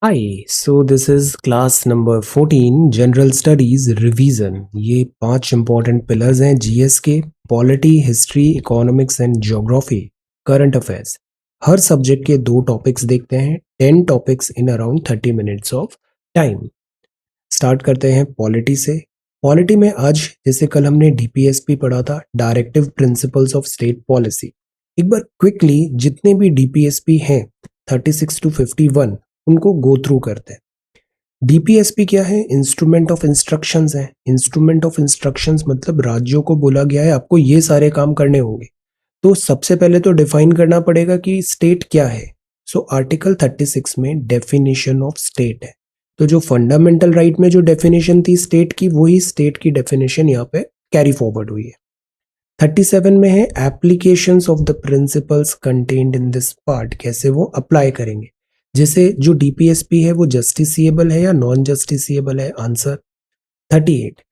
Hi, so this is class number 14 general studies revision. ये 5 important pillars हैं GS के: polity, history, economics and geography, current affairs. Her subject के 2 topics देखते हैं, 10 topics in around 30 minutes of time. Start करते हैं polity से। Polity में आज जैसे कल हमने डीपीएसपी पढ़ा था, directive principles of state policy. एक बार क्विकली जितने भी डीपीएसपी हैं 36 टू 51 उनको गो थ्रू करते हैं। डीपीएसपी क्या है? इंस्ट्रूमेंट ऑफ इंस्ट्रक्शंस है। इंस्ट्रूमेंट ऑफ इंस्ट्रक्शंस मतलब राज्यों को बोला गया है आपको ये सारे काम करने होंगे। तो सबसे पहले तो डिफाइन करना पड़ेगा कि स्टेट क्या है। सो आर्टिकल 36 में डेफिनेशन ऑफ स्टेट है। तो जो फंडामेंटल राइट में जो डेफिनेशन थी स्टेट की, वही स्टेट की डेफिनेशन यहाँ पे कैरी फॉरवर्ड हुई है। 37 में है applications of the principles contained in this part, कैसे वो अप्लाई करेंगे। जैसे जो डीपीएसपी है वो जस्टिसिएबल है या नॉन जस्टिसिएबल है? Answer 38,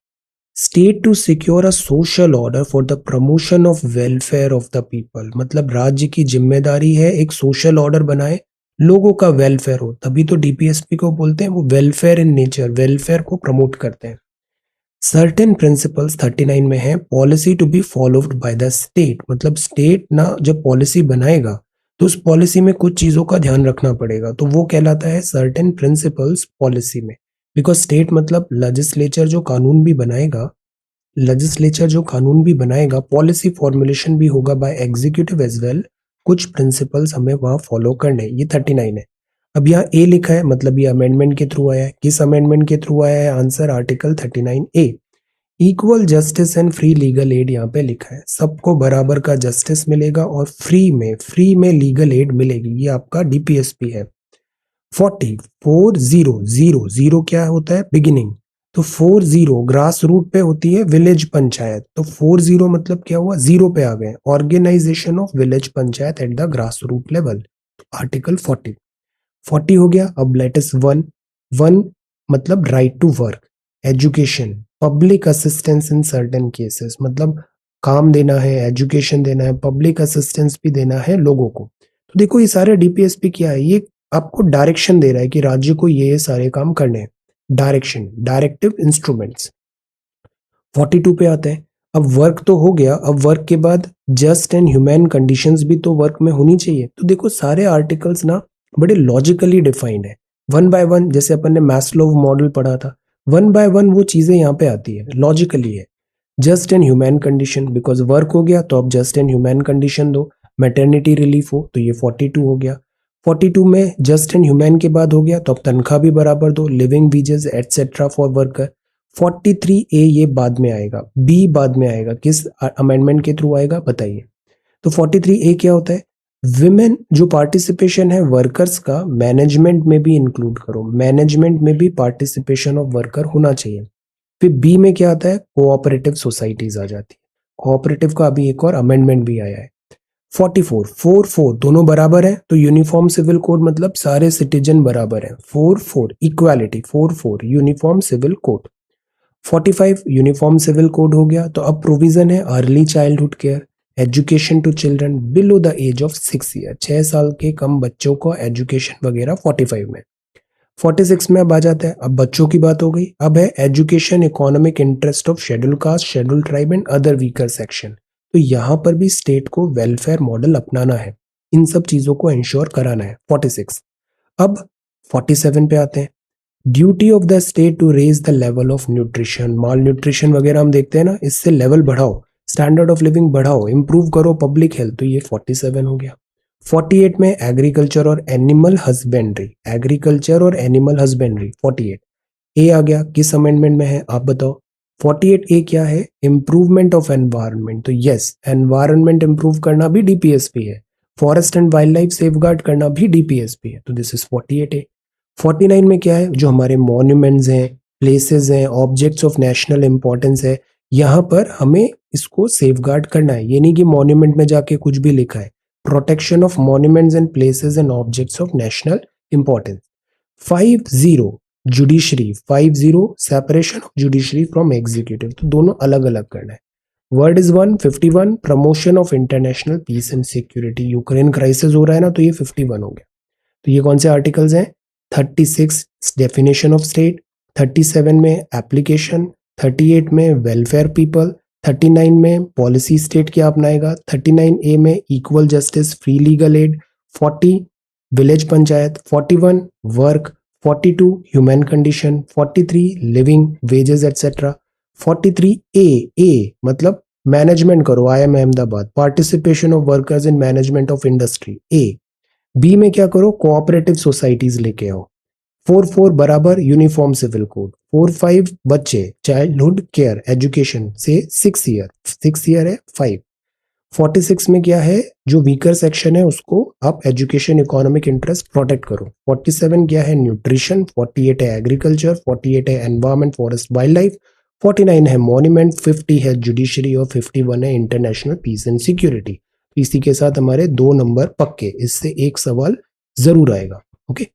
state to secure a social order for the promotion of welfare of the people, मतलब राज्य की जिम्मेदारी है एक सोशल ऑर्डर बनाए, लोगों का वेलफेयर हो, तभी तो डीपीएसपी को बोलते हैं वो वेलफेयर इन नेचर, वेलफेयर को प्रमोट करते हैं। सर्टेन प्रिंसिपल्स 39 में है policy to be followed by the state, मतलब स्टेट ना जब पॉलिसी बनाएगा तो उस पॉलिसी में कुछ चीजों का ध्यान रखना पड़ेगा, तो वो कहलाता है सर्टेन प्रिंसिपल्स पॉलिसी में। बिकॉज स्टेट मतलब लेजिस्लेचर जो कानून भी बनाएगा, पॉलिसी फॉर्मुलेशन भी होगा बाय एग्जीक्यूटिव एज वेल, कुछ प्रिंसिपल्स हमें वहां फॉलो करने। ये 39 है। अब यहाँ ए लिखा है मतलब ये अमेंडमेंट के थ्रू आया है। किस अमेंडमेंट के थ्रू आया है? Answer article 39A। Equal justice and free legal add यहाँ पे लिखा है, सबको बराबर का जस्टिस मिलेगा और फ्री में लीगल एड मिलेगी। ये आपका डीपीएसपी है। 40 क्या होता है? बिगिनिंग। तो 40 ग्रास रूट पे होती है विलेज पंचायत, तो 40 मतलब क्या हुआ? 0 पे आ गए, organisation of village panchayat at the grass root level. Article 40 हो गया। अब लेटेस्ट वन मतलब right to work, education, public assistance in certain cases, मतलब काम देना है, एजुकेशन देना है, पब्लिक असिस्टेंस भी देना है लोगों को। तो देखो ये सारे डीपीएसपी क्या है, ये आपको डायरेक्शन दे रहा है कि राज्य को ये सारे काम करने हैं। Direction, directive instruments. 42 पे आते हैं। अब वर्क तो हो गया, अब वर्क के बाद जस्ट एंड ह्यूमैन कंडीशंस भी तो वर्क में होनी चाहिए। तो देखो सारे आर्टिकल्स ना बड़े लॉजिकली डिफाइंड है, वन बाय वन, जैसे अपन ने मैस्लोव मॉडल पढ़ा था, वन बाय वन वो चीजें यहाँ पे आती है, लॉजिकली है। Just and human condition, because work हो गया तो अब जस्ट एंड ह्यूमैन कंडीशन दो। मैटरनिटी रिलीफ हो तो ये 42 हो गया। 42 में जस्ट एंड ह्यूमैन के बाद हो गया तो अब तनख्वाह भी बराबर दो, living wages etcetera for worker. 43A ये बाद में आएगा, बी बाद में आएगा, किस अमेंडमेंट के थ्रू आएगा बताइए। तो 43A क्या होता है? विमेन जो पार्टिसिपेशन है वर्कर्स का मैनेजमेंट में भी इंक्लूड करो, मैनेजमेंट में भी पार्टिसिपेशन ऑफ वर्कर होना चाहिए। फिर बी में क्या आता है? कोऑपरेटिव सोसाइटीज आ जाती है, कोऑपरेटिव का अभी एक और अमेंडमेंट भी आया है। 44 दोनों बराबर है तो यूनिफॉर्म सिविल कोड मतलब सारे सिटीजन बराबर है। 44 equality, 44 uniform civil code. 45 uniform civil code हो गया। तो अब प्रोविजन है early childhood care, education to children below the age of 6 year, 6 साल के कम बच्चों को एजुकेशन वगैरह 45 में। 46 में अब आ जाता है, अब बच्चों की बात हो गई, अब है education economic interest of schedule caste, schedule tribe and other weaker section. तो यहाँ पर भी स्टेट को वेलफेयर मॉडल अपनाना है, इन सब चीजों को इंश्योर कराना है। 46। अब 47 पे आते हैं, duty of the state to raise the level of nutrition, malnutrition वगैरह हम देखते हैं ना, इससे लेवल बढ़ाओ, स्टैंडर्ड ऑफ लिविंग बढ़ाओ, इंप्रूव करो पब्लिक हेल्थ, तो ये 47 हो गया। 48 में एग्रीकल्चर और एनिमल हस्बेंड्री, एग्रीकल्चर और एनिमल हस्बेंड्री 48 ए आ गया। किस अमेंडमेंट में है आप बताओ? 48A क्या है? इंप्रूवमेंट ऑफ एनवायरनमेंट, तो यस एनवायरनमेंट इंप्रूव करना भी डीपीएसपी है, forest and wild life safeguard करना भी डीपीएसपी है, तो दिस इज 48A। 49 में क्या है? जो हमारे मॉन्यूमेंट्स हैं, प्लेसेस हैं, ऑब्जेक्ट्स ऑफ नेशनल इंपॉर्टेंस है, यहाँ पर हमें इसको सेफगार्ड करना है। ये नहीं कि मॉन्यूमेंट में जाके कुछ भी लिखा है, protection of monuments and places and objects of national importance. 50 judiciary, 50 separation of judiciary from executive, तो दोनों अलग अलग करना है। Word is one. 51 promotion of international peace and security, Ukraine crisis हो रहा है ना, तो ये 51 हो गया। तो ये कौन से आर्टिकल्स हैं? 36 डेफिनेशन ऑफ स्टेट, 37 में एप्लीकेशन, 38 में वेलफेयर पीपल, 39 में पॉलिसी स्टेट क्या अपनाएगा, 39A में equal justice free legal aid, 40 village panchayat, 41 work, 42 human condition, 43 living wages etcetera, 43A मतलब मैनेजमेंट करो, IIM Ahmedabad, participation of workers in management of industry A. B में क्या करो, कोऑपरेटिव सोसाइटीज लेके आओ। 4 बराबर यूनिफॉर्म सिविल कोड, 4 बच्चे चाइल्डहुड केयर एजुकेशन से 6 ईयर है 5। 46 में क्या है, जो वीकर सेक्शन है उसको आप एजुकेशन इकोनॉमिक इंटरेस्ट प्रोटेक्ट करो। 47 क्या है, न्यूट्रिशन। 48 है एग्रीकल्चर। 48 है एनवायरमेंट फॉरेस्ट वाइल्ड लाइफ। 49 है मॉन्यूमेंट। 50 है जुडिशरी और 51 है इंटरनेशनल पीस एंड सिक्योरिटी। इसी के साथ हमारे 2 नंबर पक्के, इससे एक सवाल जरूर आएगा। ओके,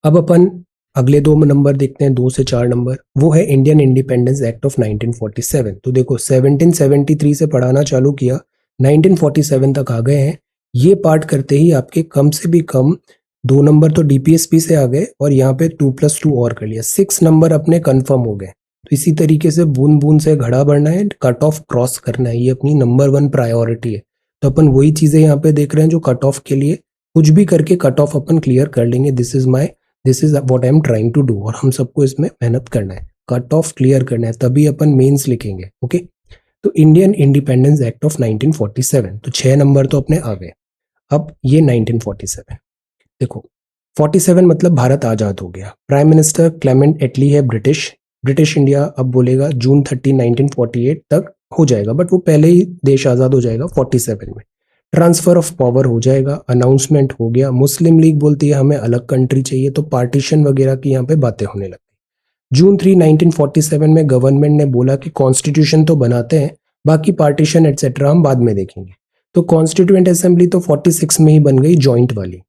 अब अपन अगले 2 नंबर देखते हैं, 2 से 4 नंबर। वो है इंडियन इंडिपेंडेंस एक्ट ऑफ 1947। तो देखो 1773 से पढ़ाना चालू किया, 1947 तक आ गए हैं। ये पार्ट करते ही आपके कम से भी कम 2 नंबर तो DPSP से आ गए और यहाँ पे 2+2 और कर लिया, 6 नंबर अपने कंफर्म हो गए। तो इसी तरीके से बूंद बूंद से घड़ा बढ़ना है, कट ऑफ क्रॉस करना है, ये अपनी नंबर 1 प्रायोरिटी है। तो अपन वही चीजें यहाँ पे देख रहे हैं जो कट ऑफ के लिए कुछ भी करके कट ऑफ अपन क्लियर कर लेंगे। This is what I am trying to do, और हम सबको इसमें मेहनत करना है, कट ऑफ क्लियर करना है, तभी अपन मेंस लिखेंगे। ओके, तो इंडियन इंडिपेंडेंस एक्ट ऑफ 1947, तो 6 नंबर तो अपने आ गए। अब ये 1947 देखो, 47 मतलब भारत आजाद हो गया। प्राइम मिनिस्टर क्लेमेंट एटली है ब्रिटिश इंडिया अब बोलेगा जून 30 1948 तक हो जाएगा, बट वो पहले ही देश आजाद हो जाएगा 47 में। ट्रांसफर ऑफ पावर हो जाएगा, अनाउंसमेंट हो गया। मुस्लिम लीग बोलती है हमें अलग कंट्री चाहिए, तो पार्टीशन वगैरह की यहाँ पे बातें होने लगती। जून 3 1947 में गवर्नमेंट ने बोला कि कॉन्स्टिट्यूशन तो बनाते हैं, बाकी पार्टीशन एटसेट्रा हम बाद में देखेंगे। तो कॉन्स्टिट्यूएंट असेंबली तो 46 में ही बन गई, जॉइंट वाली।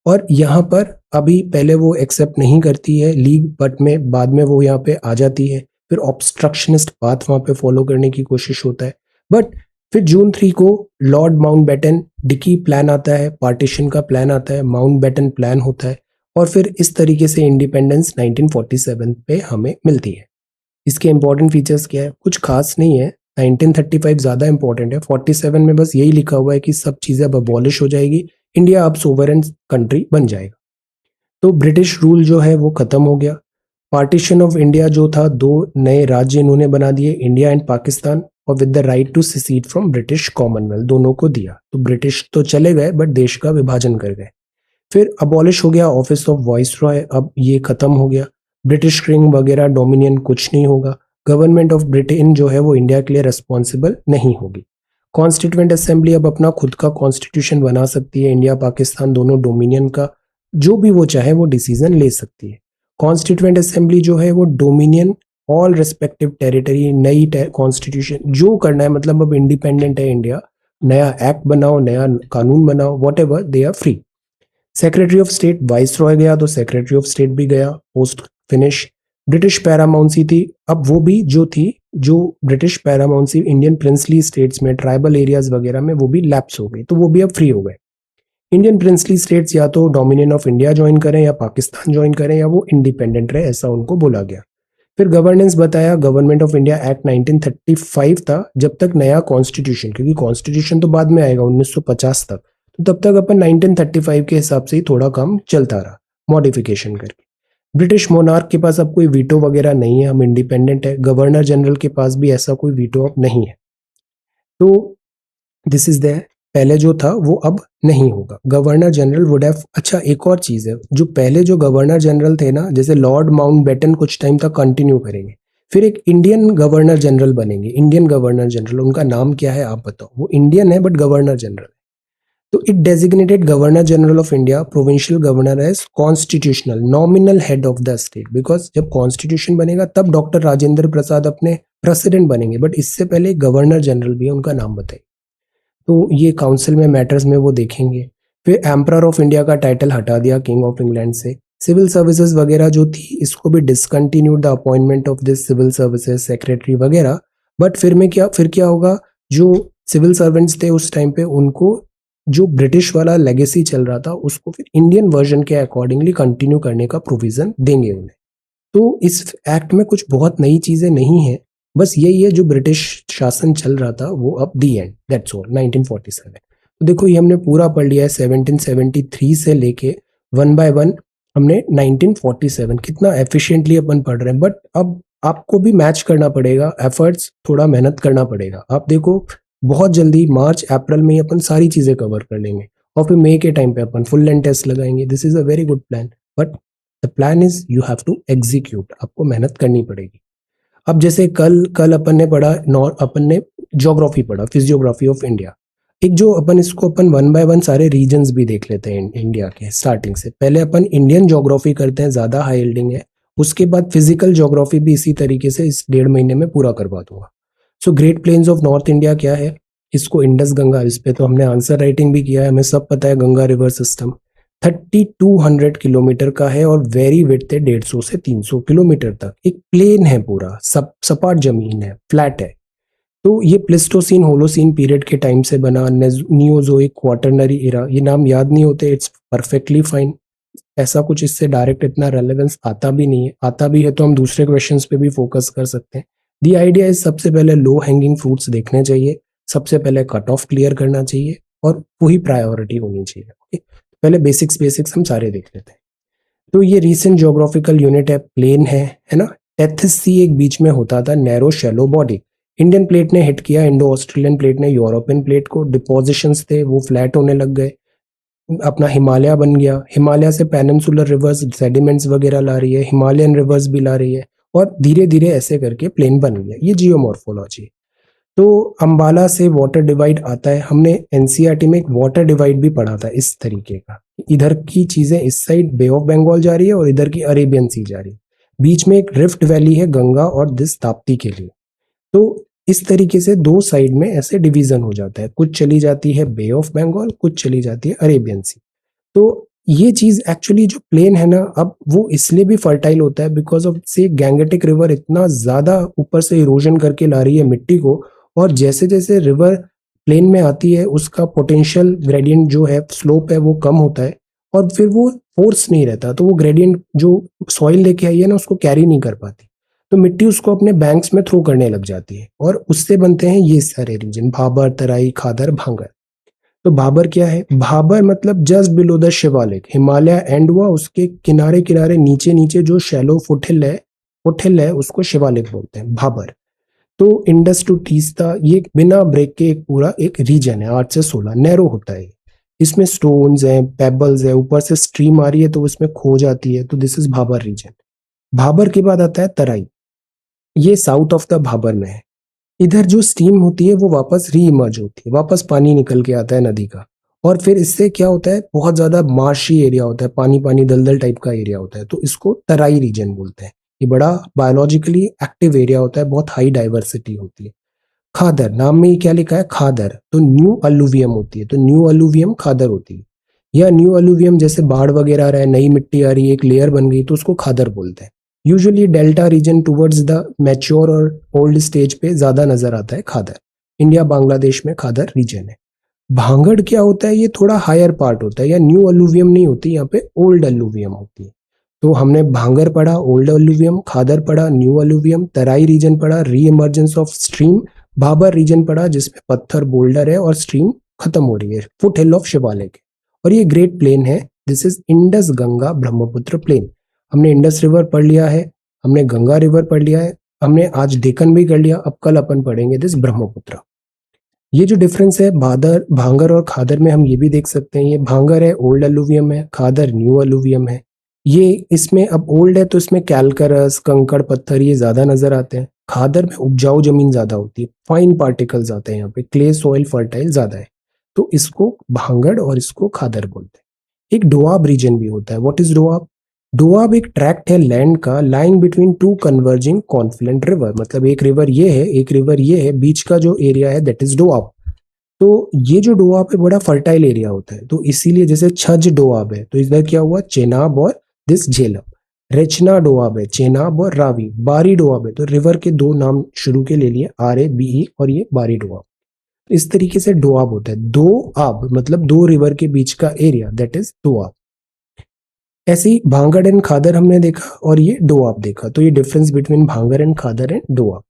और यहाँ पर अभी पहले वो एक्सेप्ट नहीं करती है लीग, बट में बाद में वो यहाँ पे आ जाती है। फिर ऑब्स्ट्रक्शनिस्ट पाथ वहां पे फॉलो करने की कोशिश होता है, बट फिर जून 3 को लॉर्ड माउंटबेटन डिकी प्लान आता है, पार्टीशन का प्लान आता है, माउंटबेटन प्लान होता है, और फिर इस तरीके से इंडिपेंडेंस 1947 पे हमें मिलती है। इसके इंपॉर्टेंट फीचर्स क्या है, कुछ खास नहीं है। 1935 ज्यादा इंपॉर्टेंट है। 47 में बस यही लिखा हुआ है कि सब चीजें अब अबॉलिश हो जाएगी, इंडिया अब सोवरेन कंट्री बन जाएगा। तो ब्रिटिश रूल जो है वो खत्म हो गया। पार्टीशन ऑफ इंडिया जो था, 2 नए राज्य इन्होंने बना दिए, इंडिया एंड पाकिस्तान, और with the right to secede from British Commonwealth, दोनों को दिया। तो ब्रिटिश तो चले गए बट देश का विभाजन कर गए। फिर अबॉलिश हो गया ऑफिस ऑफ वॉइसरॉय, अब ये खत्म हो गया। ब्रिटिश किंग वगैरह डोमिनियन कुछ नहीं होगा। गवर्नमेंट ऑफ ब्रिटेन जो है वो इंडिया के लिए रिस्पॉन्सिबल नहीं होगी। कॉन्स्टिट्यूएंट असेंबली अब अपना खुद का कॉन्स्टिट्यूशन बना सकती है, इंडिया पाकिस्तान दोनों डोमिनियन का, जो भी वो चाहे वो डिसीजन ले सकती है। कॉन्स्टिट्यूएंट असेंबली जो है वो डोमिनियन ऑल रेस्पेक्टिव टेरिटरी, नई कॉन्स्टिट्यूशन जो करना है, मतलब अब इंडिपेंडेंट है इंडिया, नया एक्ट बनाओ, नया कानून बनाओ, whatever, they are free. Secretary of state viceroy गया, तो सेक्रेटरी ऑफ स्टेट भी गया, पोस्ट फिनिश। ब्रिटिश पैरामाउंसी थी, अब वो भी जो थी, जो British paramountcy Indian princely states में, ट्राइबल एरियाज वगैरह में, वो भी लैप्स हो गई, तो वो भी अब फ्री हो गए। इंडियन प्रिंसली स्टेट्स या तो डोमिनियन ऑफ इंडिया ज्वाइन करें या पाकिस्तान ज्वाइन करें, या वो इंडिपेंडेंट रहे, ऐसा उनको बोला गया। फिर गवर्नेंस बताया, गवर्नमेंट ऑफ इंडिया एक्ट 1935 था, जब तक नया कॉन्स्टिट्यूशन, क्योंकि कॉन्स्टिट्यूशन तो बाद में आएगा 1950 तक, तो तब तक अपन 1935 के हिसाब से ही थोड़ा काम चलता रहा, मॉडिफिकेशन करके। ब्रिटिश मोनार्क के पास अब कोई वीटो वगैरह नहीं है, हम इंडिपेंडेंट है। गवर्नर जनरल के पास भी ऐसा कोई वीटो अब नहीं है। तो दिस इज देयर, पहले जो था वो अब नहीं होगा। गवर्नर जनरल वुड हैव, अच्छा एक और चीज है, जो पहले जो गवर्नर जनरल थे ना, जैसे लॉर्ड माउंटबेटन कुछ टाइम तक कंटिन्यू करेंगे, फिर एक इंडियन गवर्नर जनरल बनेंगे, इंडियन गवर्नर जनरल, उनका नाम क्या है आप बताओ। वो इंडियन है बट गवर्नर जनरल। तो it designated governor general of India, provincial governor as constitutional nominal head of the state, because जब कॉन्स्टिट्यूशन बनेगा तब डॉक्टर राजेंद्र प्रसाद अपने प्रेसिडेंट बनेंगे, बट इससे पहले गवर्नर जनरल भी है, उनका नाम बताइए। तो ये काउंसिल में मैटर्स में वो देखेंगे। फिर एम्परर ऑफ इंडिया का टाइटल हटा दिया किंग ऑफ इंग्लैंड से। सिविल सर्विसेज वगैरह जो थी, इसको भी discontinued, the appointment of this civil services secretary वगैरह। बट फिर क्या होगा, जो सिविल सर्वेंट्स थे उस टाइम पे, उनको जो ब्रिटिश वाला लेगेसी चल रहा था उसको फिर इंडियन वर्जन के अकॉर्डिंगली कंटिन्यू करने का प्रोविजन देंगे उन्हें। तो इस एक्ट में कुछ बहुत नई चीजें नहीं है, बस यही है जो ब्रिटिश शासन चल रहा था वो अब दी एंड, दैट्स ऑल 1947। तो देखो ये हमने पूरा पढ़ लिया है 1773 से लेके वन बाय वन हमने 1947, कितना एफिशिएंटली अपन पढ़ रहे हैं। बट अब आपको भी मैच करना पड़ेगा, एफर्ट्स थोड़ा मेहनत करना पड़ेगा। आप देखो बहुत जल्दी मार्च अप्रैल में ही अपन सारी चीजें कवर कर लेंगे और फिर मई के टाइम पे अपन फुल लेंथ टेस्ट लगाएंगे। This is a very good plan, but the plan is you have to execute, आपको मेहनत करनी पड़ेगी। अब जैसे कल कल अपन ने पढ़ा अपन ने ज्योग्राफी पढ़ा, फिजियोग्राफी ऑफ इंडिया। एक जो अपन इसको अपन वन बाय वन सारे रीजन्स भी देख लेते हैं इंडिया के स्टार्टिंग से। पहले अपन इंडियन ज्योग्राफी करते हैं, ज्यादा हाई यील्डिंग है। उसके बाद फिजिकल ज्योग्राफी भी इसी तरीके से इस 1.5 महीने में पूरा करवा दूंगा। So great plains of north India क्या है, इसको इंडस गंगा, इस पे तो हमने आंसर राइटिंग भी किया है, हमें सब पता है। गंगा रिवर सिस्टम 3200 किलोमीटर का है और वेरी विड्थ है 150 से 300 किलोमीटर तक। एक प्लेन है पूरा, सब सपाट जमीन है, फ्लैट है। तो ये प्लिस्टोसीन होलोसीन पीरियड के टाइम से बना, नियोजोइक क्वाटरनरी इरा, ये नाम याद नहीं होते, इट्स परफेक्टली फाइन। ऐसा कुछ इससे डायरेक्ट इतना रेलेवेंस आता भी नहीं है, आता भी है तो हम दूसरे क्वेश्चंस पे भी फोकस कर सकते हैं। दी आइडिया इज सबसे पहले लो हैंगिंग फ्रूट्स देखने चाहिए, सबसे पहले कट ऑफ क्लियर करना चाहिए और वही प्रायोरिटी होनी चाहिए। ओके, पहले बेसिक्स हम सारे देख लेते हैं। तो ये रीसेंट ज्योग्राफिकल यूनिट है, प्लेन है ना। टेथिस सी एक बीच में होता था, narrow shallow body. Indian plate ने हिट किया इंडो ऑस्ट्रेलियन प्लेट ने यूरोपियन प्लेट को, डिपोजिशंस थे वो फ्लैट होने लग गए, अपना हिमालय बन गया। हिमालय से पेनिनसुलर रिवर्स सेडिमेंट्स वगैरह ला रही है, हिमालयन रिवर्स भी ला रही है और धीरे धीरे ऐसे करके प्लेन बन गया। ये जियोमॉर्फोलॉजी। तो अंबाला से वाटर डिवाइड आता है, हमने एनसीईआरटी में एक वाटर डिवाइड भी पढ़ा था इस तरीके का। इधर की चीजें इस साइड बे ऑफ बंगाल जा रही है और इधर की अरेबियन सी जा रही है, बीच में एक रिफ्ट वैली है गंगा और दिस ताप्ती के लिए। तो इस तरीके से दो साइड में ऐसे डिवीजन हो जाता है, कुछ चली जाती है बे ऑफ बंगाल, कुछ चली जाती है अरेबियन सी। तो ये चीज एक्चुअली जो प्लेन है ना, अब वो इसलिए भी फर्टाइल होता है बिकॉज ऑफ से गैंगेटिक रिवर इतना ज्यादा ऊपर से इरोजन करके ला रही है मिट्टी को, और जैसे जैसे रिवर प्लेन में आती है उसका पोटेंशियल ग्रेडियंट जो है, स्लोप है, वो कम होता है और फिर वो फोर्स नहीं रहता, तो वो ग्रेडियंट जो सॉइल लेके आई है ना उसको कैरी नहीं कर पाती, तो मिट्टी उसको अपने बैंक्स में थ्रो करने लग जाती है और उससे बनते हैं ये सारे रीजन, भाबर, तराई, खादर, भांगर। तो भाबर क्या है, भाबर मतलब just below the Shivalik, Himalaya and हुआ उसके किनारे किनारे नीचे नीचे जो शैलो फुटहिल है उसको शिवालिक बोलते हैं, भाबर। तो इंडस टू तीस्ता ये बिना ब्रेक के एक पूरा एक रीजन है, 8 से 16 नैरो होता है। इसमें स्टोन्स हैं, पेबल्स है, ऊपर से स्ट्रीम आ रही है तो इसमें खो जाती है, तो this is Bhabar region. Bhabar के बाद आता है तराई, ये साउथ ऑफ द भाबर में है। इधर जो स्टीम होती है वो वापस री इमर्ज होती है, वापस पानी निकल के आता है नदी का, और फिर इससे क्या होता है, बहुत ज्यादा मार्शी एरिया होता है, पानी पानी दलदल टाइप का एरिया होता है, तो इसको तराई रीजन बोलते हैं। ये बड़ा बायोलॉजिकली एक्टिव एरिया होता है, बहुत हाई डाइवर्सिटी होती है। खादर, नाम में ही क्या लिखा है, खादर, तो न्यू अलुवियम होती है, तो न्यू अलुवियम खादर होती है। या न्यू अलुवियम जैसे बाढ़ वगैरह आ रहा है, नई मिट्टी आ रही है, एक लेयर बन गई, तो उसको खादर बोलते हैं। Usually delta region towards the mature और ओल्ड स्टेज पे ज्यादा नजर आता है खादर। इंडिया बांग्लादेश में खादर रीजन है। भांगड़ क्या होता है, ये थोड़ा हायर पार्ट होता है, या न्यू अलुवियम नहीं होती, यहाँ पे ओल्ड अलुवियम होती है। तो हमने भांगर पढ़ा, ओल्ड अलुवियम, खादर पढ़ा, न्यू अलुवियम, तराई रीजन पढ़ा, reemergence of stream, Bhabar region पढ़ा जिसमें पत्थर बोल्डर है और स्ट्रीम खत्म हो रही है, फुट हिल ऑफ शिवालिक। और ये ग्रेट प्लेन है, this is Indus Ganga Brahmaputra plain. हमने इंडस रिवर पढ़ लिया है, हमने गंगा रिवर पढ़ लिया है, हमने आज डेकन भी कर लिया, अब कल अपन पढ़ेंगे दिस ब्रह्मपुत्र। ये जो डिफरेंस है भांगर और खादर में हम ये भी देख सकते हैं, ये भांगर है ओल्ड अलुवियम है, खादर न्यू अलुवियम है। ये इसमें अब ओल्ड है तो इसमें कैलकरस, कंकड़, पत्थर ये ज्यादा नजर आते हैं। खादर में उपजाऊ जमीन ज्यादा होती है, फाइन पार्टिकल्स आते हैं यहाँ पे, क्ले सॉइल फर्टाइल ज्यादा है, तो इसको भांगड़ और इसको खादर बोलते हैं। एक डोआब रीजन भी होता है, व्हाट इज डोआब? डोआब एक ट्रैक्ट है लैंड का, lying between two converging confluent river, मतलब एक रिवर ये है, एक रिवर ये है, बीच का जो एरिया है दैट इज डोआब। तो ये जो डोआब है बड़ा फर्टाइल एरिया होता है, तो इसीलिए जैसे छज डोआब है तो इधर क्या हुआ, चेनाब और दिस झेलम। रेचना डोआब है, चेनाब और रावी। बारी डोआब है, तो रिवर के दो नाम शुरू के ले लिए, RABE, और ये बारी डोआब। इस तरीके से डोआब होता है। दो आब मतलब दो रिवर के बीच का एरिया, दैट इज डोआब। ऐसे ही भांगड़ एंड खादर हमने देखा और ये डोआब देखा। तो ये difference between Bhangar and Khadar and Doab.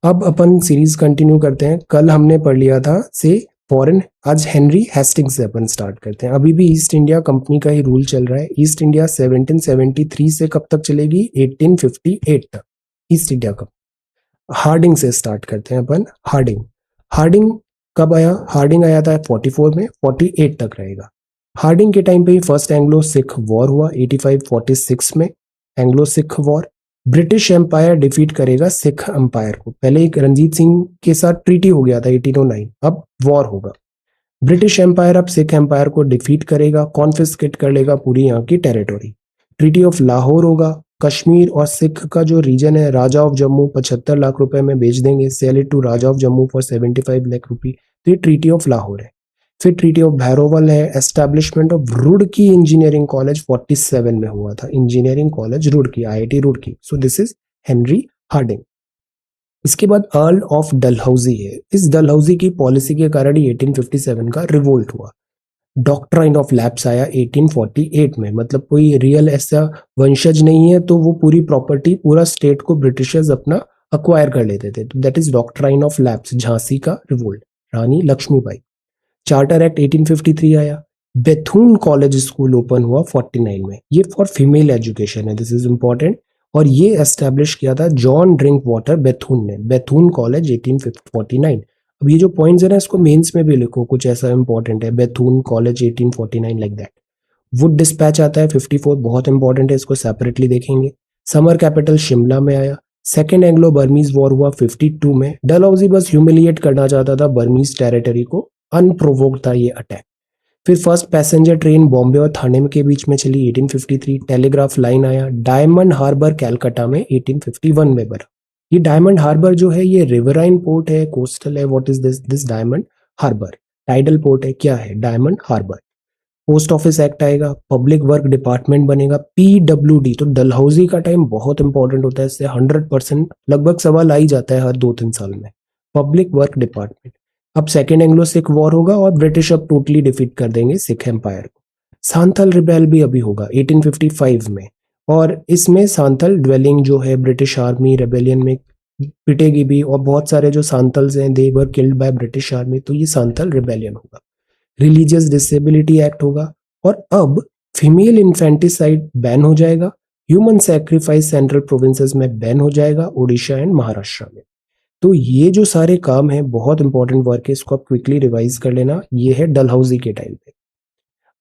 अब अपन सीरीज कंटिन्यू करते हैं। कल हमने पढ़ लिया था से फॉरेन, आज हेनरी हेस्टिंग्स से अपन स्टार्ट करते हैं। अभी भी ईस्ट इंडिया कंपनी का ही रूल चल रहा है। ईस्ट इंडिया 1773 से कब तक चलेगी? 1858 तक ईस्ट इंडिया कंपनी। हार्डिंग से स्टार्ट करते हैं अपन। हार्डिंग, हार्डिंग कब आया? हार्डिंग आया था 44 में, 48 तक रहेगा। हार्डिंग के टाइम पे ही फर्स्ट एंग्लो सिख वॉर हुआ 85-46 में, Anglo Sikh war. British empire defeat करेगा सिख एम्पायर को। पहले एक रंजीत सिंह के साथ ट्रीटी हो गया था 1809, अब वॉर होगा। ब्रिटिश एम्पायर अब सिख एम्पायर को डिफीट करेगा, कॉन्फिस्केट कर लेगा पूरी यहाँ की टेरिटोरी। ट्रीटी ऑफ लाहौर होगा। कश्मीर और सिख का जो रीजन है, राजा ऑफ जम्मू 75 लाख रुपए में बेच देंगे, sell it to Raja of Jammu for 75 lakh rupee. तो ये ट्रीटी ऑफ लाहौर है। फिर ट्रीटी ऑफ भैरोवल है। Establishment of Roorkee engineering college 47 में हुआ था। Engineering college Roorkee, IIT Roorkee. So this is Henry Hardinge. इसके बाद अर्ल ऑफ डलहौजी है। इस डलहौजी की पॉलिसी के कारण ही 1857 का रिवोल्ट हुआ। डॉक्ट्राइन ऑफ लैप्स आया 1848 में, मतलब कोई रियल ऐसा वंशज नहीं है तो वो पूरी प्रॉपर्टी, पूरा स्टेट को ब्रिटिशर्स अपना अक्वायर कर लेते थे। तो that is doctrine of lapse, Jhansi का रिवोल्ट, रानी लक्ष्मीबाई। चार्टर एक्ट 1853 आया। बेथून कॉलेज स्कूल ओपन हुआ 49 में, ये फॉर फीमेल एजुकेशन है, दिस इज इंपॉर्टेंट। और ये एस्टेब्लिश किया था जॉन ड्रिंक वाटर बेथून ने। Bethune college 1849। अब ये जो पॉइंट्स है ना, इसको मेंस में भी लिखो, कुछ ऐसा इंपॉर्टेंट है। Bethune college 1849 like that. Wood dispatch आता है 54, बहुत इंपॉर्टेंट है, इसको सेपरेटली देखेंगे। समर कैपिटल शिमला में आया। सेकेंड एंग्लो बर्मीज वॉर हुआ 52 में। डलहौजी बस ह्यूमिलिएट करना चाहता था बर्मीज टेरिटरी को, अनप्रोवोक्ड था ये अटैक। फिर फर्स्ट पैसेंजर ट्रेन बॉम्बे और थाने के बीच में चली 1853। टेलीग्राफ लाइन आया। डायमंड हार्बर कैलकाटा में 1851 में बना। ये डायमंड हार्बर जो है ये रिवराइन पोर्ट है, कोस्टल है। What is this Diamond Harbour? Tidal port है। क्या है? Diamond Harbour. Post office act आएगा। पब्लिक वर्क डिपार्टमेंट बनेगा, पीडब्ल्यूडी। तो डलहौजी का टाइम बहुत इंपॉर्टेंट होता है, इससे 100% लगभग सवाल आ ही जाता है हर 2-3 साल में। Public work department. अब सेकेंड एंग्लो सिख वॉर होगा और ब्रिटिश अब टोटली डिफीट कर देंगे सिख एम्पायर को। सांथल रिबेल भी अभी होगा 1855 में, और इसमें सांथल ड्वेलिंग जो है ब्रिटिश आर्मी रेबेलियन में पिटेगी भी, और बहुत सारे जो सांथल्स हैं they were killed by British army. तो ये सांथल रिबेलियन होगा। रिलीजियस डिसेबिलिटी एक्ट होगा। और अब फीमेल इन्फेंटिसाइड बैन हो जाएगा। ह्यूमन सैक्रिफाइस सेंट्रल प्रोविंसेस में बैन हो जाएगा, ओडिशा एंड महाराष्ट्र में। तो ये जो सारे काम है बहुत इंपॉर्टेंट वर्क है, इसको आप क्विकली रिवाइज कर लेना। ये है डलहौजी के टाइम पे।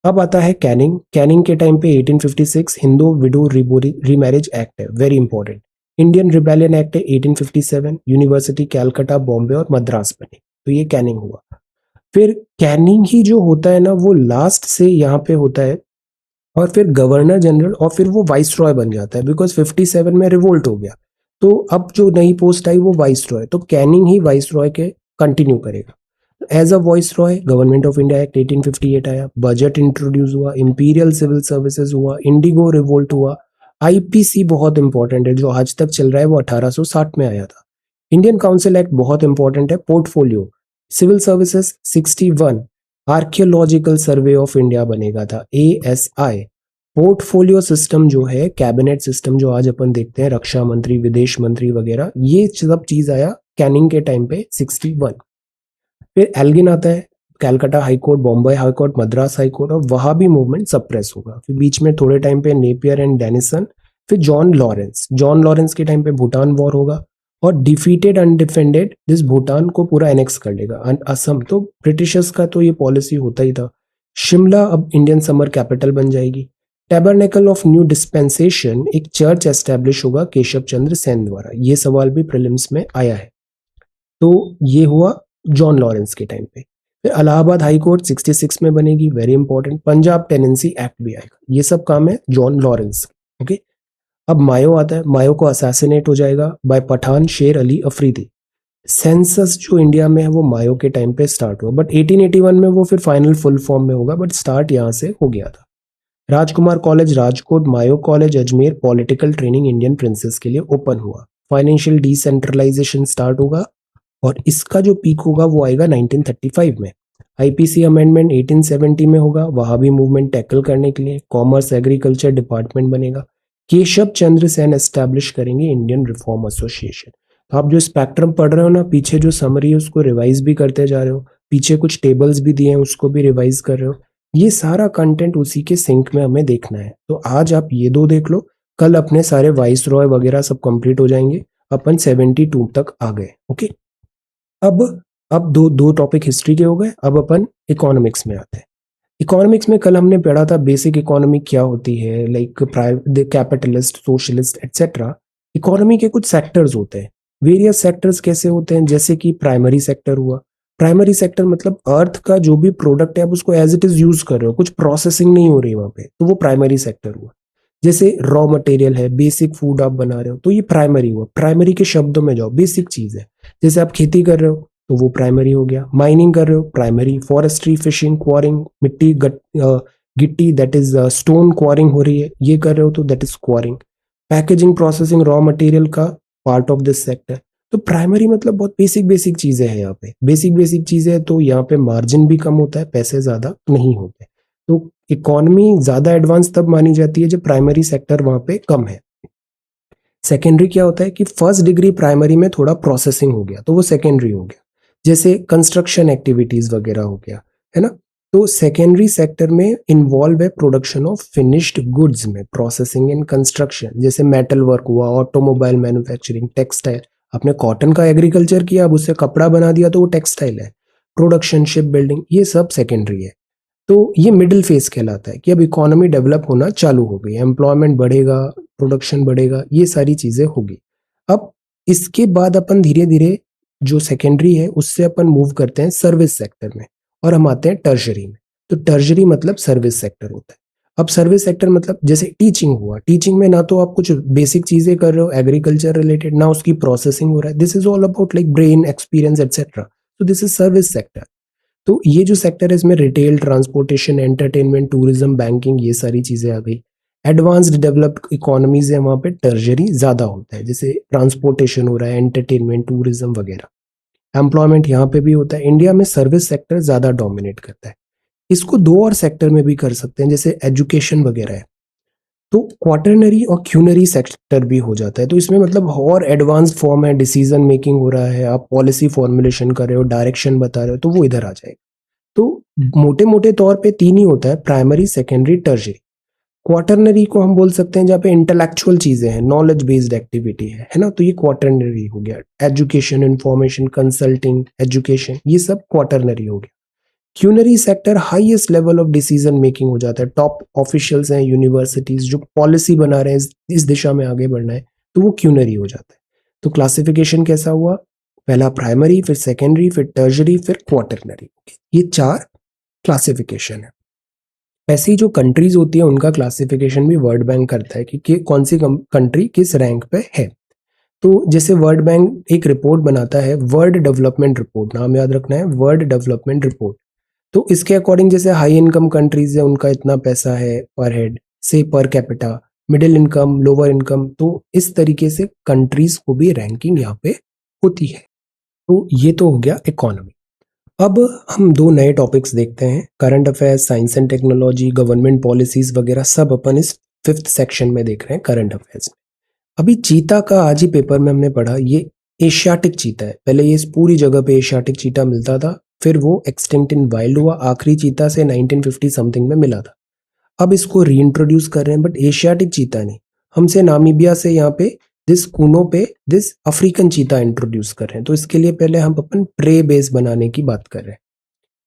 अब आता है कैनिंग। कैनिंग के टाइम पे 1856 हिंदू विडो रीमैरिज एक्ट है, very important. Indian rebellion act है 1857। यूनिवर्सिटी कैलकाटा, बॉम्बे और मद्रास बने। तो ये कैनिंग हुआ। फिर कैनिंग ही जो होता है ना, वो लास्ट से यहाँ पे होता है, और फिर गवर्नर जनरल, और फिर वो वाइस रॉय बन जाता है, बिकॉज 57 में रिवोल्ट हो गया। तो अब जो नई पोस्ट आई वो वाइस रॉय, तो कैनिंग ही वाइस रॉय के कंटिन्यू करेगा। As a viceroy government of India act 1858 आया। बजट इंट्रोड्यूस हुआ। इंपीरियल सिविल सर्विसेज हुआ। इंडिगो रिवोल्ट हुआ। आईपीसी बहुत इंपॉर्टेंट है, जो आज तक चल रहा है, वो 1860 में आया था। इंडियन काउंसिल एक्ट बहुत इंपॉर्टेंट है। Portfolio civil services 61। Archaeological survey of India बनेगा था, ASI। पोर्टफोलियो सिस्टम जो है, कैबिनेट सिस्टम जो आज अपन देखते हैं, रक्षा मंत्री, विदेश मंत्री वगैरह, ये सब चीज आया कैनिंग के टाइम पे 61। फिर एल्गिन आता है। Calcutta high court, Bombay high court, Madras high court, और वहां भी मूवमेंट सप्रेस होगा। फिर बीच में थोड़े टाइम पे नेपियर एंड डेनिसन। फिर जॉन लॉरेंस। जॉन लॉरेंस के टाइम पे भूटान वॉर होगा, और डिफीटेड अनडिफेंडेड दिस भूटान को पूरा एनेक्स कर लेगा असम। तो ब्रिटिशर्स का तो ये पॉलिसी होता ही था। शिमला अब इंडियन समर कैपिटल बन जाएगी। टैबरनेकल ऑफ न्यू डिस्पेंसेशन, एक चर्च एस्टेब्लिश होगा केशव चंद्र सेन द्वारा। ये सवाल भी प्रीलिम्स में आया है। तो ये हुआ जॉन लॉरेंस के टाइम पे। फिर इलाहाबाद हाई कोर्ट 66 में बनेगी, very important. Punjab tenancy act भी आएगा। ये सब काम है जॉन लॉरेंस। ओके। अब मायो आता है। मायो को असैसिनेट हो जाएगा बाय पठान शेर अली अफरीदी। सेंसस जो इंडिया में है वो मायो के टाइम पे स्टार्ट हुआ, बट 1881 में वो फिर फाइनल फुल फॉर्म में होगा, बट स्टार्ट यहाँ से हो गया था। Rajkumar college Rajkot, Mayo college Ajmer political training Indian princes के लिए ओपन हुआ। फाइनेंशियल डिसेंट्रलाइजेशन स्टार्ट होगा और इसका जो पीक होगा वो आएगा 1935 में। आईपीसी अमेंडमेंट 1870 में होगा, वहां भी मूवमेंट टैकल करने के लिए कॉमर्स एग्रीकल्चर डिपार्टमेंट बनेगा। केशव चंद्र सेन एस्टैब्लिश करेंगे इंडियन रिफॉर्म एसोसिएशन। तो आप जो स्पेक्ट्रम पढ़ रहे हो ना, पीछे जो समरी है उसको रिवाइज भी करते जा रहे हो, पीछे कुछ टेबल्स भी दिए हैं उसको भी रिवाइज कर रहे हो। ये सारा कंटेंट उसी के सिंक में हमें देखना है। तो आज आप ये दो देख लो, कल अपने सारे वाइस रॉय वगैरह सब कंप्लीट हो जाएंगे। अपन 72 तक आ गए। ओके, अब अब दो दो टॉपिक हिस्ट्री के हो गए। अब अपन इकोनॉमिक्स में आते हैं। इकोनॉमिक्स में कल हमने पढ़ा था बेसिक इकोनॉमी क्या होती है, like private, capitalist, socialist etcetera. Economy के कुछ सेक्टर्स होते हैं। वेरियस सेक्टर्स कैसे होते हैं, जैसे कि प्राइमरी सेक्टर हुआ। प्राइमरी सेक्टर मतलब अर्थ का जो भी प्रोडक्ट है आप उसको एज इट इज यूज कर रहे हो, कुछ प्रोसेसिंग नहीं हो रही वहां पे, तो वो प्राइमरी सेक्टर हुआ। जैसे रॉ मटेरियल है, बेसिक फूड आप बना रहे हो, तो ये प्राइमरी हुआ। प्राइमरी के शब्दों में जाओ, बेसिक चीज है। जैसे आप खेती कर रहे हो तो वो प्राइमरी हो गया। माइनिंग कर रहे हो, प्राइमरी। फॉरेस्ट्री, फिशिंग, क्वारिंग, मिट्टी गिट्टी दैट इज स्टोन क्वारिंग हो रही है, ये कर रहे हो तो that is quarrying. Packaging, processing raw material का पार्ट ऑफ दिस सेक्टर। तो प्राइमरी मतलब बहुत बेसिक बेसिक चीजें हैं यहाँ पे, बेसिक बेसिक चीजें। तो यहाँ पे मार्जिन भी कम होता है, पैसे ज्यादा नहीं होते। तो इकोनॉमी ज्यादा एडवांस तब मानी जाती है जब प्राइमरी सेक्टर वहां पे कम है। सेकेंडरी क्या होता है कि फर्स्ट डिग्री प्राइमरी में थोड़ा प्रोसेसिंग हो गया तो वो सेकेंडरी हो गया। जैसे कंस्ट्रक्शन एक्टिविटीज वगैरह हो गया, है ना। तो सेकेंडरी सेक्टर में इन्वॉल्व है प्रोडक्शन ऑफ फिनिश्ड गुड्स में, प्रोसेसिंग एंड कंस्ट्रक्शन। जैसे मेटल वर्क हुआ, ऑटोमोबाइल मैन्युफैक्चरिंग, टेक्सटाइल। आपने कॉटन का एग्रीकल्चर किया, अब उससे कपड़ा बना दिया तो वो टेक्सटाइल है। प्रोडक्शन, शिप बिल्डिंग, ये सब सेकेंडरी है। तो ये मिडिल फेज कहलाता है कि अब इकोनॉमी डेवलप होना चालू हो गई, एम्प्लॉयमेंट बढ़ेगा, प्रोडक्शन बढ़ेगा, ये सारी चीजें होगी। अब इसके बाद अपन धीरे धीरे जो सेकेंडरी है उससे अपन मूव करते हैं सर्विस सेक्टर में, और हम आते हैं टर्शरी में। तो टर्शरी मतलब सर्विस सेक्टर होता है। अब सर्विस सेक्टर मतलब जैसे टीचिंग हुआ, टीचिंग में ना तो आप कुछ बेसिक चीजें कर रहे हो एग्रीकल्चर रिलेटेड, ना उसकी प्रोसेसिंग हो रहा है। This is all about like brain experience etcetera. तो दिस इज सर्विस सेक्टर। तो ये जो सेक्टर है इसमें retail, transportation, entertainment, tourism, banking, ये सारी चीजें आ गई। एडवांस्ड डेवलप्ड इकोनॉमीज है वहां पे टर्जरी ज्यादा होता है, जैसे ट्रांसपोर्टेशन हो रहा है, एंटरटेनमेंट, टूरिज्म वगैरह। एम्प्लॉयमेंट यहाँ पे भी होता है। इंडिया में सर्विस सेक्टर ज्यादा डोमिनेट करता है। इसको दो और सेक्टर में भी कर सकते हैं, जैसे एजुकेशन वगैरह है तो क्वाटरनरी और क्यूनरी सेक्टर भी हो जाता है। तो इसमें मतलब और एडवांस फॉर्म है, डिसीजन मेकिंग हो रहा है, आप पॉलिसी फॉर्मुलेशन कर रहे हो, डायरेक्शन बता रहे हो, तो वो इधर आ जाएगा। तो मोटे मोटे तौर पे तीन ही होता है, प्राइमरी, सेकेंडरी, टर्शरी। क्वाटरनरी को हम बोल सकते हैं जहाँ पे इंटेलेक्चुअल चीजें हैं, नॉलेज बेस्ड एक्टिविटी है ना, तो ये क्वाटरनरी हो गया। एजुकेशन, इंफॉर्मेशन, कंसल्टिंग, एजुकेशन, ये सब क्वाटरनरी हो गया। Quinary sector highest level of decision making हो जाता है। टॉप ऑफिशियल्स हैं, यूनिवर्सिटीज जो पॉलिसी बना रहे हैं इस दिशा में आगे बढ़ना है, तो वो क्यूनरी हो जाता है। तो क्लासिफिकेशन कैसा हुआ, पहला प्राइमरी, फिर सेकेंडरी, फिर टर्शरी, फिर क्वाटरनरी। ये चार क्लासिफिकेशन है। ऐसी जो कंट्रीज होती है उनका क्लासिफिकेशन भी वर्ल्ड बैंक करता है कि कौन सी कंट्री किस रैंक पे है। तो जैसे वर्ल्ड बैंक एक रिपोर्ट बनाता है, वर्ल्ड डेवलपमेंट रिपोर्ट, नाम याद रखना है, वर्ल्ड डेवलपमेंट रिपोर्ट। तो इसके अकॉर्डिंग जैसे हाई इनकम कंट्रीज है उनका इतना पैसा है पर हेड से, per capita, middle income, lower income, तो इस तरीके से कंट्रीज को भी रैंकिंग यहाँ पे होती है। तो ये तो हो गया इकोनॉमी। अब हम दो नए टॉपिक्स देखते हैं, current affairs, science and technology, government policies वगैरह सब अपन इस फिफ्थ सेक्शन में देख रहे हैं करंट अफेयर्स में। अभी चीता का आज ही पेपर में हमने पढ़ा, ये एशियाटिक चीता है। पहले ये इस पूरी जगह पे एशियाटिक चीता मिलता था, फिर वो एक्सटिंक्ट इन वाइल्ड हुआ, आखिरी चीता से 1950 समथिंग में मिला था। अब इसको रीइंट्रोड्यूस कर रहे हैं, बट एशियाटिक चीता नहीं, हमसे नामीबिया से यहाँ पे दिस कूनो पे दिस अफ्रीकन चीता इंट्रोड्यूस कर रहे हैं। तो इसके लिए पहले हम अपन प्रे बेस बनाने की बात कर रहे हैं।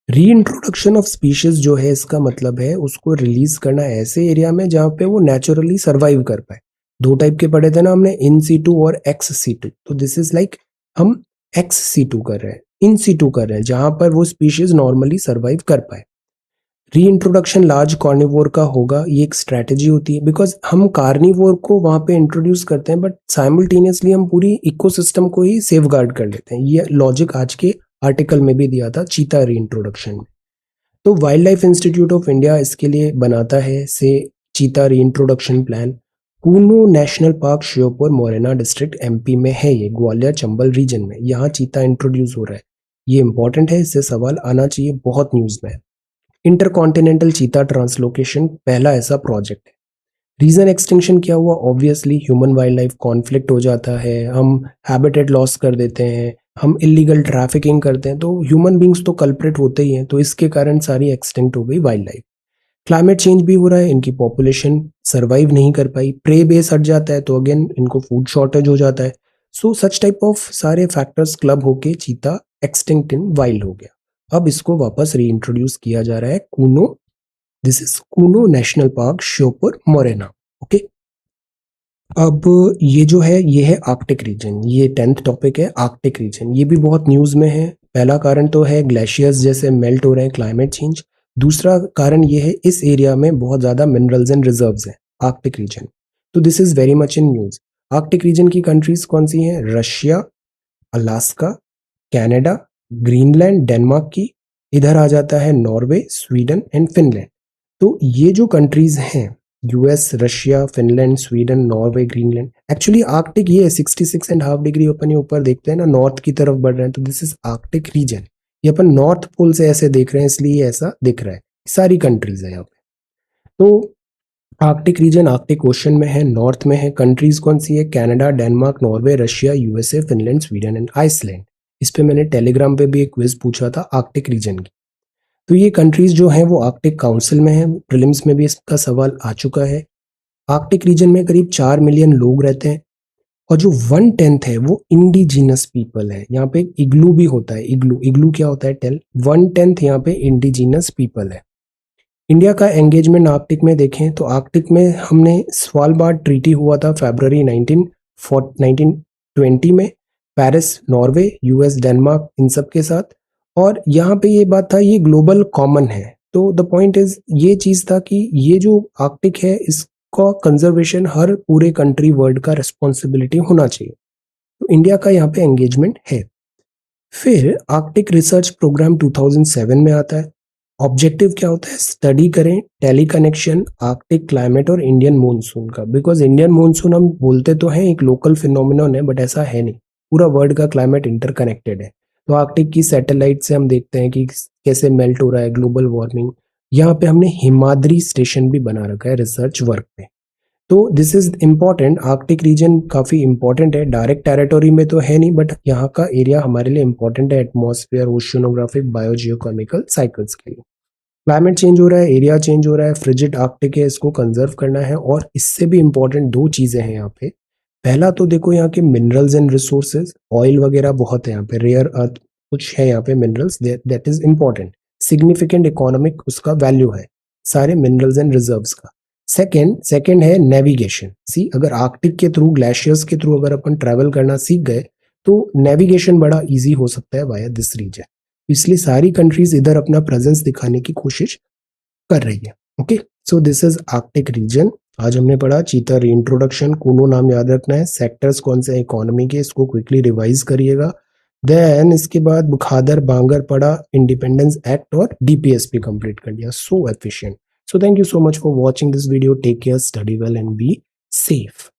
रीइंट्रोडक्शन ऑफ स्पीशीज जो है, इसका मतलब है उसको रिलीज करना ऐसे एरिया में जहाँ पे वो नेचुरली सर्वाइव कर पाए। दो टाइप के पढ़े थे ना हमने, इन सीटू और एक्स सीटू। तो दिस इज लाइक हम एक्स सीटू कर रहे हैं, इन सीटू कर रहे हैं, जहां पर वो स्पीशीज नॉर्मली सर्वाइव कर पाए। रीइंट्रोडक्शन लार्ज कार्निवोर का होगा, ये एक स्ट्रैटेजी होती है, बिकॉज हम कार्निवोर को वहां पे इंट्रोड्यूस करते हैं बट साइमल्टेनियसली हम पूरी इकोसिस्टम को ही सेफ गार्ड कर लेते हैं। ये लॉजिक आज के आर्टिकल में भी दिया था चीता रीइंट्रोडक्शन में। तो wild life institute of India इसके लिए बनाता है से चीता reintroduction plan. Kuno national park Sheopur Morena district MP में है, ये ग्वालियर चंबल रीजन में। यहाँ चीता इंट्रोड्यूस हो रहा है, ये इंपॉर्टेंट है, इससे सवाल आना चाहिए, बहुत न्यूज में है। इंटरकॉन्टिनेंटल चीता ट्रांसलोकेशन पहला ऐसा प्रोजेक्ट है। रीजन एक्सटिंक्शन क्या हुआ? Obviously human wild life conflict हो जाता है, हम हैबिटेट लॉस कर देते हैं, हम इलीगल ट्रैफिकिंग करते हैं, तो ह्यूमन बींग्स तो कल्प्रिट होते ही हैं, तो इसके कारण सारी एक्सटिंक्ट हो गई वाइल्ड लाइफ। क्लाइमेट चेंज भी हो रहा है, इनकी पॉपुलेशन सर्वाइव नहीं कर पाई, प्रे बेस हट जाता है तो अगेन इनको फूड शॉर्टेज हो जाता है। सो सच टाइप ऑफ सारे फैक्टर्स क्लब होके चीता एक्सटिंक्ट इन वाइल्ड हो गया। अब इसको वापस रीइंट्रोड्यूस किया जा रहा है Kuno, this is Kuno national park Sheopur Morena. Okay, अब ये जो है ये है आर्कटिक रीजन, ये 10th टॉपिक है आर्कटिक रीजन। ये भी बहुत न्यूज में है। पहला कारण तो है ग्लेशियर्स जैसे मेल्ट हो रहे हैं, क्लाइमेट चेंज। दूसरा कारण ये है इस एरिया में बहुत ज्यादा मिनरल्स एंड रिजर्व्स हैं, आर्कटिक रीजन। तो this is very much in news. Arctic region की कंट्रीज कौन सी हैं? Russia, Alaska, Canada, Greenland, Denmark की। इधर आ जाता है नॉर्वे, स्वीडन एंड फिनलैंड। तो ये जो कंट्रीज हैं, US, Russia, Finland, Sweden, Norway, Greenland, actually Arctic ये 66.5 डिग्री अपन ये ऊपर देखते हैं ना, नॉर्थ की तरफ बढ़ रहे हैं, तो दिस इज आर्कटिक रीजन। ये अपन नॉर्थ पोल से ऐसे देख रहे हैं, इसलिए ये ऐसा दिख रहा है। सारी कंट्रीज है यहाँ पे। तो आर्कटिक रीजन आर्कटिक ओशन में है, नॉर्थ में है। कंट्रीज कौन सी है? Canada, Denmark, Norway, Russia, USA, Finland, Sweden and Iceland. इस पे मैंने टेलीग्राम पे भी एक क्विज पूछा था आर्कटिक रीजन की। तो ये कंट्रीज जो हैं वो आर्कटिक काउंसिल में है, प्रीलिम्स में भी इसका सवाल आ चुका है। आर्कटिक रीजन में करीब 4 मिलियन लोग रहते हैं और जो 1/10 है वो इंडिजीनस पीपल है। यहाँ पे इग्लू भी होता है, इग्लू, इग्लू क्या होता है टेल। 1/10 यहाँ पे इंडिजीनस पीपल है। इंडिया का एंगेजमेंट आर्कटिक में देखें तो आर्कटिक में हमने स्वालबार्ड ट्रीटी हुआ था फरवरी 1920 में, पेरिस नॉर्वे, यूएस, डेनमार्क, इन सब के साथ। और यहाँ पे ये बात था ये ग्लोबल कॉमन है। तो द पॉइंट इज ये चीज था कि ये जो आर्कटिक है इसका कंजर्वेशन हर पूरे कंट्री वर्ल्ड का रिस्पॉन्सिबिलिटी होना चाहिए। तो इंडिया का यहाँ पे एंगेजमेंट है। फिर आर्कटिक रिसर्च प्रोग्राम 2007 में आता है। ऑब्जेक्टिव क्या होता है? स्टडी करें टेली कनेक्शन आर्कटिक क्लाइमेट और इंडियन मॉनसून का। बिकॉज इंडियन मॉनसून हम बोलते तो हैं एक लोकल फिनोमिनन है, बट ऐसा है नहीं, पूरा वर्ल्ड का क्लाइमेट इंटरकनेक्टेड है। तो आर्कटिक की सैटेलाइट से हम देखते हैं कि कैसे मेल्ट हो रहा है, ग्लोबल वार्मिंग। यहाँ पे हमने हिमाद्री स्टेशन भी बना रखा है रिसर्च वर्क पे। तो this is important. Arctic region काफी इंपॉर्टेंट है, डायरेक्ट टेरिटोरी में तो है नहीं, बट यहाँ का एरिया हमारे लिए इंपॉर्टेंट है एटमॉस्फेयर, ओशियोनोग्राफिक, बायोजियोकेमिकल साइकिल्स के लिए। क्लाइमेट चेंज हो रहा है, एरिया चेंज हो रहा है, फ्रिजिड आर्कटिक है, इसको कंजर्व करना है। और इससे भी इंपॉर्टेंट दो चीजें हैं यहाँ पे। पहला तो देखो यहाँ के मिनरल्स एंड रिसोर्सेज, ऑयल वगैरह बहुत है यहाँ पे, रेयर अर्थ कुछ है यहाँ पे minerals, that is important, significant economic उसका वैल्यू है सारे मिनरल्स एंड रिजर्व्स का। सेकंड है नेविगेशन। सी अगर आर्कटिक के थ्रू, ग्लेशियर्स के थ्रू अगर अपन ट्रेवल करना सीख गए तो नेविगेशन बड़ा इजी हो सकता है वाया दिस रीजन। इसलिए सारी कंट्रीज इधर अपना प्रेजेंस दिखाने की कोशिश कर रही है। Okay, so this is Arctic region. आज हमने पढ़ा चीता रीइंट्रोडक्शन, कूनो नाम याद रखना है, सेक्टर्स कौन से इकोनॉमी के, इसको क्विकली रिवाइज करिएगा। देन इसके बाद बुखादर बांगर पढ़ा, इंडिपेंडेंस एक्ट और डीपीएस भी कंप्लीट कर लिया। सो efficient. So thank you so much for watching this video. Take care, study well and be safe.